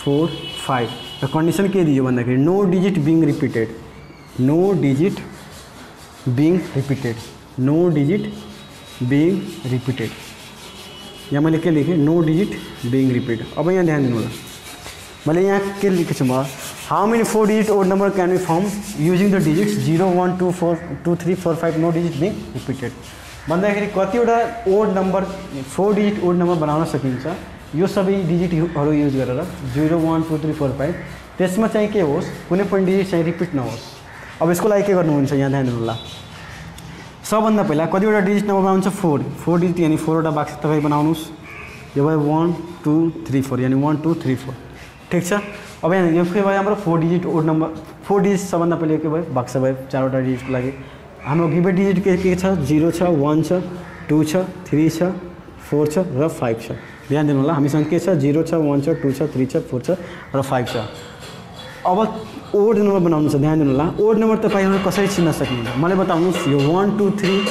4 5 र कन्डिसन के दियो भन्दाखेरि नो डिजिट बिङ रिपिटेड यहाँ मैले के लेखेँ नो डिजिट बिङ रिपिट। अब यहाँ ध्यान दिनु होला मैले यहाँ के लेखेको छु म how many 4 digit odd number can be form using the digits 0 1 2 4 2 3 4 5 no digit being repeated भन्दाखेरि कतिवटा odd number 4 digit odd number बनाउन सकिन्छ यो सबै डिजिटहरू युज गरेर 0 1 2 3 4 5 त्यसमा चाहिँ के होस् कुनै पनि डिजिट चाहिँ रिपिट नहोस्। अब यसको लागि के गर्नुहुन्छ यहाँ ध्यान दिनु होला सबभन्दा पहिला कतिवटा डिजिट नंबर बनाउनुहुन्छ 4 डिजिट यानी 4 वटा बक्स तपाईँ बनाउनुहोस् यो भयो 1 2 3 4 यानी 1 2 3 4 ठीक छ। अब यहाँ यो के भयो हाम्रो 4 डिजिट ओड नंबर 4 डिजिट सबभन्दा पहिले के भयो बक्स भयो 4 वटा डिजिटको लागि हाम्रो गिभेन डिजिट के छ 0 छ 1 छ 2 छ 3 छ 4 छ र 5 छ। ध्यान दिनु होला हामीसँग के छ 0 छ 1 छ 2 छ 3 छ 4 छ र 5 छ। अब ओड नंबर बनाउनु छ ध्यान दिनु होला ओड नंबर तपाईहरु कसरी चिन्न सक्नुहुन्छ मलाई बताउनुस् यो 1 2 3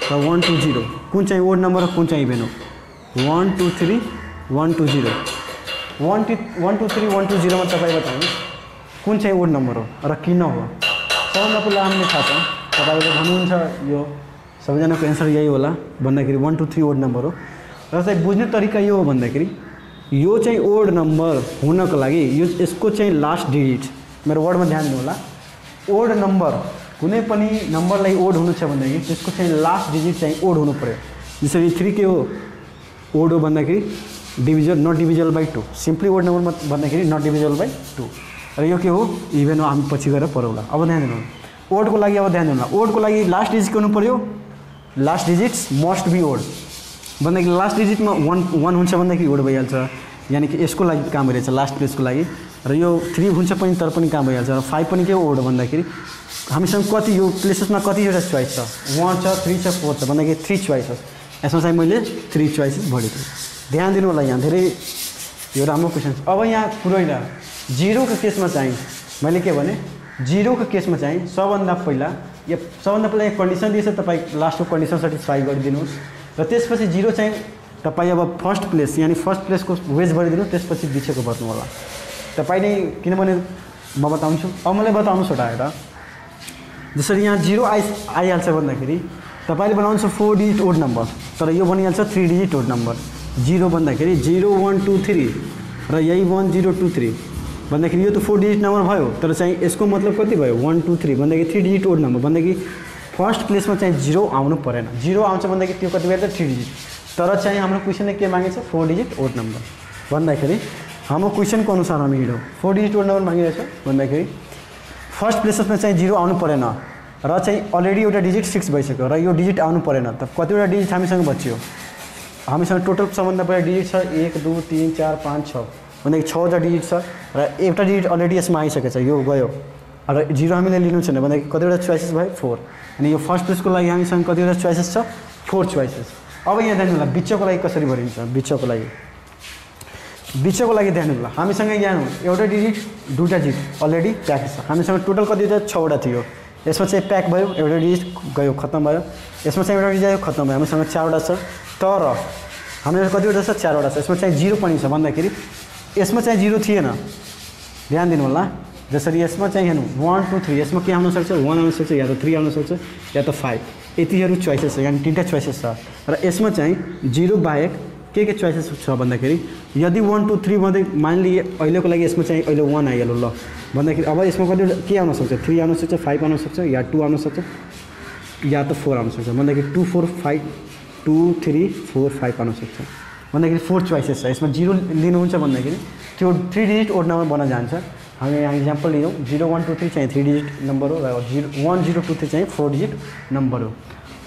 र 1 2 0 कुन चाहिँ ओड नंबर र कुन चाहिँ इभेन हो 1 2 3 1 2 0 1 2 3 1 2 0 मा तपाई बताउनुस् कुन चाहिँ ओड नंबर हो र किन हो। सबभन्दा पहिला हामीले थाहा छ तपाईले भन्नुहुन्छ यो सबैजनाको एन्सर यही होला भन्दाखेरि 1 2 3 ओड नंबर हो र चाहिँ बुझ्ने तरिका यो हो भन्दाखेरि यो चाहिँ ओड नंबर हुनको लागि यो यसको चाहिँ लास्ट डिजिट मेरो वर्डमा ध्यान दिनु होला ओड नंबर कुनै पनि नम्बरलाई ओड हुनु छ भन्दाखेरि त्यसको चाहिँ लास्ट डिजिट चाहिँ ओड हुनु पर्यो। जसरी 3 के हो ओड हो भन्दाखेरि डिभिजन नट डिभिजल बाइ 2 सिम्पली ओड नम्बरमा भन्दाखेरि नट डिभिजल बाइ 2 र यो के हो इभेन हो हामी पछि गएर पढौँला। अब ध्यान दिनु ओडको लागि अब ध्यान दिनु ओडको लागि लास्ट डिजिट के हुनु पर्यो लास्ट डिजिट्स मस्ट बी ओड भन्दाखेरि लास्ट डिजिटमा 1 हुन्छ भन्दाखेरि ओड भइहाल्छ यानी कि यसको लागि काम गरिरहेछ लास्ट प्लेसको लागि र यो 3 हुन्छ पनि तर पनि काम भइहाल्छ र 5 पनि के ओड भन्दाखेरि हामीसँग कति यो प्लेसेसमा कतिवटा चोइस छ 1 छ 3 छ 4 छ भन्दाखेरि 3 चोइसेस यसमा चाहिँ मैले 3 चोइसेस भरेको ध्यान दिनु होला यहाँ धेरै यो राम्रो क्वेसन छ। अब यहाँ पुरैला 0 को केसमा चाहिँ मैले के भने 0 को केसमा चाहिँ सबभन्दा पहिला यो कन्डिसन दिएछ तपाई लास्टको कन्डिसन सेटिस्फाई गरिदिनुस् र त्यसपछि 0 चाहिँ तपाई अब फर्स्ट प्लेस यानी फर्स्ट प्लेसको वेज भरिदिनु त्यसपछि बिचको भर्नु होला तपाई नै किनभने म बताउँछु अब मलाई बताउनुस् एउटा एउटा जसरी यहाँ 0 आइहाल्छ भन्दाखेरि तपाईले बनाउनुहुन्छ 4 डिजिट ओड नम्बर तर यो बनिहाल्छ 3 डिजिट ओड नम्बर 0 भन्दाखेरि 0 1 2 3 र यही 1 0 2 3 भन्दाखेरि यो त 4 डिजिट नम्बर भयो तर चाहिँ यसको मतलब कति भयो 1 2 3 भन्दाखेरि 3 डिजिट ओड नम्बर भन्दाखेरि फर्स्ट प्लेसमा चाहिँ 0 आउनु परेन 0 आउँछ भन्दाखेरि त्यो कति भयो त 3 डिजिट तर चाहिँ हाम्रो क्वेसनले के मागेछ 4 डिजिट ओड नम्बर भन्दाखेरि हाम्रो क्वेसनको अनुसार हामी हिँडौँ 4 डिजिट ओड नम्बर मागिरहेछ भन्दाखेरि फर्स्ट प्लेसमा चाहिँ 0 आउनु परेन र चाहिँ अलरेडी एउटा डिजिट फिक्स भइसक्यो र यो डिजिट आउनु परेन त कतिवटा डिजिट हामीसँग बच्यो हामीसँग टोटल सबभन्दा पहिला डिजिट छ 1 2 3 4 5 6 भनेको 6वटा डिजिट छ र एउटा डिजिट अलरेडी यसमा आइसकेको छ, यो गयो र 0 हामीले लिनु छैन भनेको कतिवटा चोइसेस भयो 4। अनि यो फर्स्ट प्लेसको लागि हामीसँग कतिवटा चोइसेस छ 4 चोइसेस। अब यहाँ ध्यान होला बिचको लागि कसरी भरिन्छ। बिचको लागि ध्यान होला हामीसँग यहाँ एउटा डिजिट दुईटा डिजिट अलरेडी प्याक छ। हामीसँग टोटल कतिवटा 6वटा थियो, यसमा चाहिँ प्याक भयो, एउटा डिजिट गयो खत्म भयो, यसमा चाहिँ एउटा डिजिट आयो खत्म भयो, हामीसँग 4वटा छ। तर हामीसँग कतिवटा छ 4वटा छ, यसमा चाहिँ 0 पनि छ भन्दाखेरि यसमा चाहिँ 0 थिएन, ध्यान दिनु होला। जसरी यसमा चाहिँ हेर्नु 1 2 3 यसमा के आउन सक्छ 1 आउन सक्छ या त 3 आउन सक्छ या त 5, यतिहरू चोइसेस छ, यानी 3टा चोइसेस छ। र यसमा चाहिँ 0 बाहेक के चोइसेस छ भन्दाखेरि यदि 1 2 3 मध्ये मानिलिए अहिलेको लागि यसमा चाहिँ अहिले 1 आइहाल्यो ल भन्दाखेरि अब यसमा कति के आउन सक्छ 3 आउन सक्छ 5 आउन सक्छ या 2 आउन सक्छ या त 4 आउन सक्छ भन्दाखेरि 2 4 5 2 3 4 5 आउन सक्छ भन्दाखेरि 4 चोइसेस छ। यसमा 0 लिनुहुन्छ भन्दाखेरि त्यो 3 डिजिट ओड नम्बर बन्न जान्छ। हामी यहाँ इक्जाम्पल लियौँ 0 1 2 3 चाहिँ 3 डिजिट नम्बर हो र 1 0 2 3 चाहिँ 4 डिजिट नम्बर हो।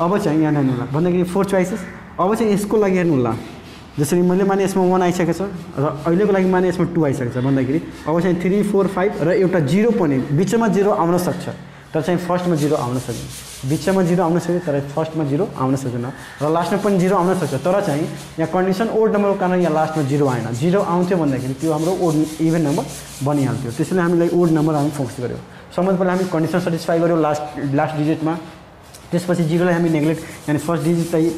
अब चाहिँ यहाँ हेर्नु होला भन्दाखेरि 4 चोइसेस। अब चाहिँ यसको लागि हेर्नु होला जसरी मैले माने यसमा 1 आइसकेको छ र अहिलेको लागि माने यसमा 2 आइसकेको छ भन्दाखेरि अब चाहिँ 3 4 5 र एउटा 0 पनि बिचमा 0 आउन सक्छ तर चाहिँ फर्स्टमा 0 आउन सक्दैन, बिचमा 0 आउन सक्छ तर फर्स्टमा 0 आउन सक्दैन र लास्टमा पनि 0 आउन सक्छ। तर चाहिँ यहाँ कन्डिसन ओड नम्बरको कारण यहाँ लास्टमा 0 आएन, 0 आउँथ्यो भन्दाखेरि त्यो हाम्रो ओड इभन नम्बर बनिहाल्थ्यो। त्यसैले हामीलाई ओड नम्बर हामी फोकस गर्यो। सबभन्दा पहिला हामी कन्डिसन सेटिस्फाई गर्यो लास्ट डिजिटमा, त्यसपछि 0 लाई हामी नेग्लेक्ट यानी फर्स्ट डिजिट चाहिँ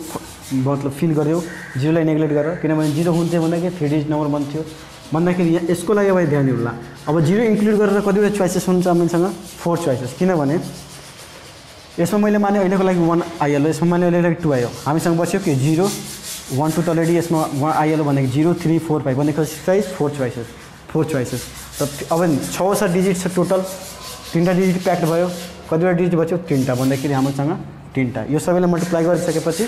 मतलब फिल गर्यो, 0 लाई नेग्लेक्ट गरेर किनभने 0 हुन्थ्यो भन्दाखेरि 3 डिजिट नम्बर बन्थ्यो भन्दाखेरि यहाँ यसको लागि अब ध्यान दिनु होला। अब 0 इन्क्लुड गरेर कतिवटा चोइसेस हुन्छ हामीसँग 4 चोइसेस, किनभने यसमा मैले माने अहिलेको लागि 1 आइहाल्यो, यसमा माने अहिलेको लागि 2 आयो, हामीसँग बस्यो के 0 1 2 त अलरेडी यसमा 1 आइहाल्यो भनेको 0 3 4 5 भनेको साइज 4 चोइसेस। र अब 6 डिजिट छ टोटल, 3टा डिजिट प्याक्ड भयो, कतिवटा डिजिट बच्यो 3टा भन्दाखेरि हामीसँग 3टा। यो सबैलाई मल्टिप्लाई गरिसकेपछि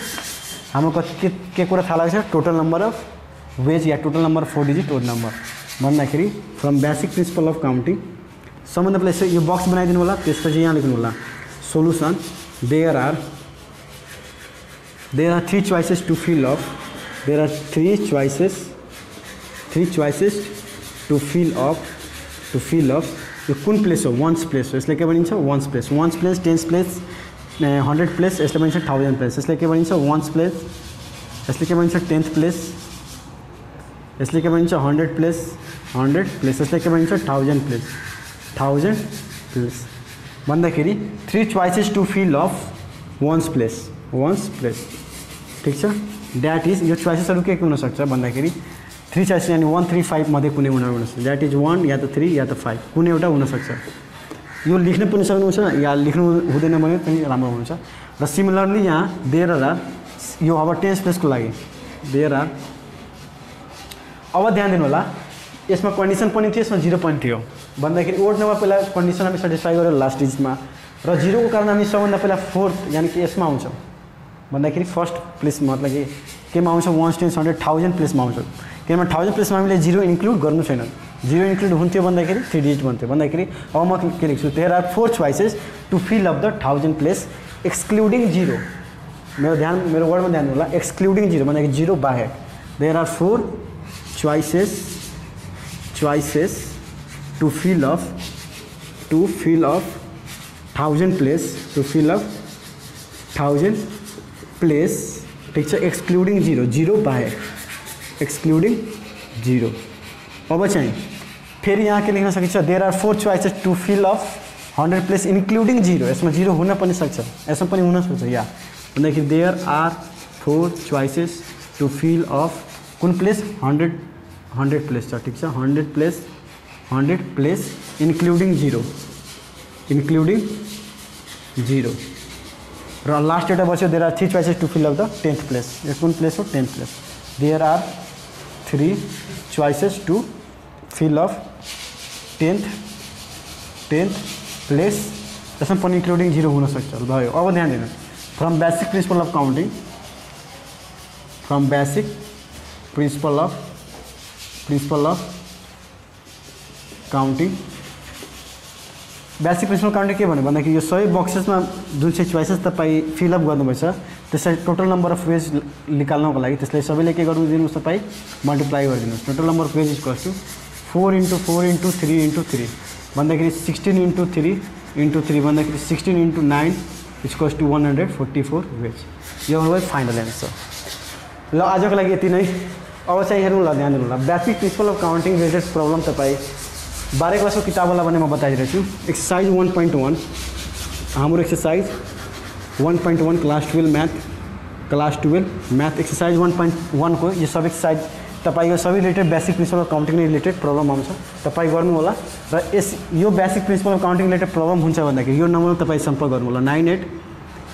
हाम्रो कति के कुरा थाहा लाग्छ टोटल नम्बर अफ वेज या total number 4 digit odd number भन्दाखेरि from basic principle of counting सबभन्दा पहिला यो बक्स बनाइदिनु होला। त्यसपछि यहाँ लेख्नु होला solution there are 3 choices to fill up, there are 3 choices to fill up यो कुन प्लेस हो वन्स प्लेस हो, यसले के भनिन्छ वन्स प्लेस 10 प्लेस 100 प्लेस, यसले भनिन्छ 1000 प्लेस, यसले के भनिन्छ वन्स प्लेस, यसले के भनिन्छ 10th प्लेस, यसले के भनिन्छ 100 प्लेस, यसले के भनिन्छ 1000 प्लेस भन्दाखेरि 3 choices to fill up ones place ठिक छ। द्याट इज यो चोइसेसहरू के हुन सक्छ भन्दाखेरि 3 चोइसेस यानी 1 3 5 मध्ये कुनै हुन सक्छ, द्याट इज 1 या त 3 या त 5 कुनै एउटा हुन सक्छ। यो लेख्न पनि सक्नुहुन्छ या लेख्नु हुँदैन भने पनि राम्रो हुन्छ। र सिमिलरली यहाँ देयर आर यो अब 10th प्लेसको लागि देयर आर अब ध्यान दिनु होला यसमा कन्डिसन पनि थियो, यसमा 0 पनि थियो भन्दाखेरि ओड नम्बर पहिला कन्डिसन हामी सेटिस्फाई गर्यो लास्ट डिजिटमा र 0 को कारण हामी सबभन्दा पहिला 4th यानी कि यसमा आउँछ भन्दाखेरि फर्स्ट प्लेस मतलब कि केमा आउँछ 1 10 100 1000 प्लेसमा आउँछ, किनभने 1000 प्लेसमा हामीले 0 इन्क्लुड गर्नु छैन, 0 इन्क्लुड हुन्थ्यो भन्दाखेरि 3 डिजिट बन्थ्यो भन्दाखेरि अब म के लेख्छु there are 4 choices to fill up the 1000 place excluding 0। मेरो वर्डमा ध्यान होला एक्सक्लुडिङ 0 भन्दाखेरि 0 बाहेक there are 4 choices to fill up 1000 place ठिक छ एक्सक्लुडिङ 0 बाहेक एक्सक्लुडिङ 0। अब चाहिँ फेरि यहाँ के लेख्न सकिन्छ there are 4 choices to fill up 100 place including 0, यसमा 0 हुन पनि सक्छ, यसमा पनि हुन सक्छ या भन्दाखेरि there are 4 choices to fill up कुन प्लेस 100 प्लेस छ ठिक छ 100 प्लेस इन्क्लुडिङ 0 र लास्ट एउटा बस्यो there are 3 choices to fill up the 10th place, यो कुन प्लेस हो 10th प्लेस, there are 3 choices to fill up 10th place, यसमा पनि इन्क्लुडिङ 0 हुन सक्छ भयो। अब ध्यान दिनु from basic principle of counting basic principle counting के भन्यो भन्दाखेरि यो सबै बक्सेसमा जुन चाहिँ चोइसेस तपाईँ फिलअप गर्नुपर्छ त्यसलाई टोटल नम्बर अफ वेज निकाल्नको लागि त्यसलाई सबैले के गर्नु दिनुहोस् तपाईँ मल्टिप्लाई गरिदिनुहोस्। Total number of ways equals to 4 × 4 × 3 × 3 भन्दाखेरि 16 × 3 × 3 भन्दाखेरि 16 × 9 इक्वल्स टु 144 वेज। यो हो फाइनल एन्सर। ल आजको लागि यति नै। अब चाहिँ हेर्नु ल, ध्यान दिनु ल। Basic principle of counting related problem तपाईँ 12 क्लासको किताबवाला पनि म बताइदिएको छु। एक्सरसाइज 1.1 हाम्रो एक्सरसाइज 1.1 क्लास 12 म्याथ एक्सरसाइज 1.1 को यो सब एक्सरसाइज तपाईको सबै related basic principle of counting related problem आउँछ, तपाईँ गर्नु होला। र यो basic principle of counting related problem हुन्छ भन्दाखेरि यो नम्बरमा तपाईँ सम्पर्क गर्नु होला। 98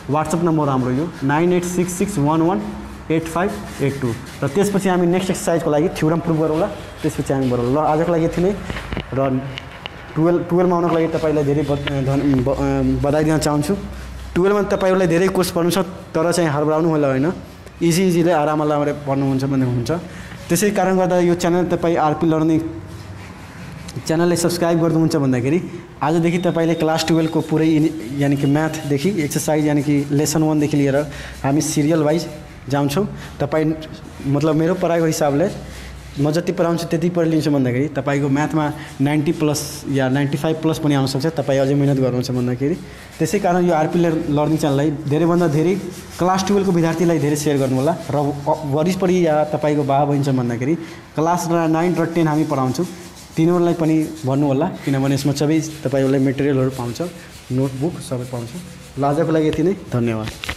वाट्सएप नम्बर हाम्रो यो 9866118582। र त्यसपछि हामी नेक्स्ट एक्सरसाइजको लागि थ्योरम प्रुभ गरौँला, त्यसपछि हामी गरौँ। ल आजको लागि यति नै। र 12मा आउनको लागि तपाईँलाई धेरै बधाई दिन चाहन्छु। 12मा तपाईँहरूलाई धेरै कोर्स पढ्नु छ, तर चाहिँ हरबराउनु होला होइन, इजीले आरामले पढ्नुहुन्छ भने हुन्छ। त्यसै कारण गर्दा यो च्यानल तपाईँ आरपी लर्निङ च्यानललाई सब्सक्राइब गर्नुहुन्छ भन्दाखेरि आजदेखि तपाईँले क्लास 12 को पुरै यानि कि म्याथदेखि एक्सरसाइज यानि कि लेसन 1 देखि लिएर हामी सिरियल वाइज जान्छौँ। तपाईँ मतलब मेरो पढाइको हिसाबले म जति पढाउँछु त्यति पढिलिन्छु भन्दाखेरि तपाईँको म्याथमा 90+ या 95+ पनि आउन सक्छ, तपाईँ अझै मिहिनेत गर्नुहुन्छ भन्दाखेरि। त्यसै कारण यो आरपी लर्निङ च्यानललाई धेरैभन्दा धेरै क्लास 12 को विद्यार्थीलाई धेरै सेयर गर्नु होला। र वरिपरि या तपाईँको बाबा बहिनी छ भन्दाखेरि क्लास 9 र 10 हामी पढाउँछौँ, तिनीहरूलाई पनि भन्नु होला, किनभने यसमा सबै तपाईँहरूलाई मेटेरियलहरू पाउँछ, नोटबुक सबै पाउँछ। ल आजको लागि यति नै, धन्यवाद।